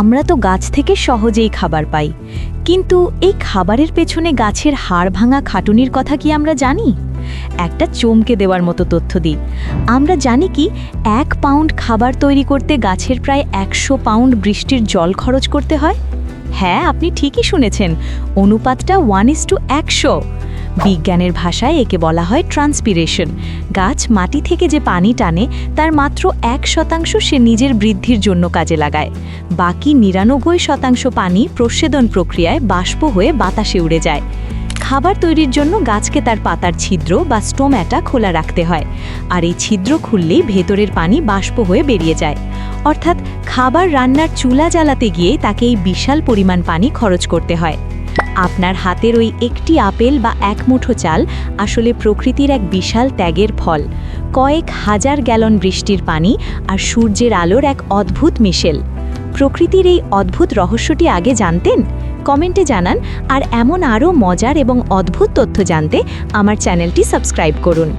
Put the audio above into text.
আমরা তো গাছ থেকে সহজেই খাবার পাই, কিন্তু এই খাবারের পেছনে গাছের হাড় ভাঙা খাটুনির কথা কি আমরা জানি? একটা চমকে দেওয়ার মতো তথ্য দিই। আমরা জানি কি 1 পাউন্ড খাবার তৈরি করতে গাছের প্রায় 100 পাউন্ড বৃষ্টির জল খরচ করতে হয়। হ্যাঁ, আপনি ঠিকই শুনেছেন, অনুপাতটা 1:100। বিজ্ঞানের ভাষায় একে বলা হয় ট্রান্সপিরেশন। গাছ মাটি থেকে যে পানি টানে তার মাত্র 1% সে নিজের বৃদ্ধির জন্য কাজে লাগায়। বাকি 99% পানি প্রস্বেদন প্রক্রিয়ায় বাষ্প হয়ে বাতাসে উড়ে যায়। খাবার তৈরির জন্য গাছকে তার পাতার ছিদ্র বা স্টোম্যাটা খোলা রাখতে হয়, আর এই ছিদ্র খুললেই ভেতরের পানি বাষ্প হয়ে বেরিয়ে যায়। অর্থাৎ খাবার রান্নার চুলা জ্বালাতে গিয়ে তাকে এই বিশাল পরিমাণ পানি খরচ করতে হয়। আপনার হাতের ওই একটি আপেল বা 1 মুঠো চাল আসলে প্রকৃতির এক বিশাল ত্যাগের ফল। কয়েক হাজার গ্যালন বৃষ্টির পানি আর সূর্যের আলোর এক অদ্ভুত মিশেল। প্রকৃতির এই অদ্ভুত রহস্যটি আগে জানতেন? কমেন্টে জানান, আর এমন আরও মজার এবং অদ্ভুত তথ্য জানতে আমার চ্যানেলটি সাবস্ক্রাইব করুন।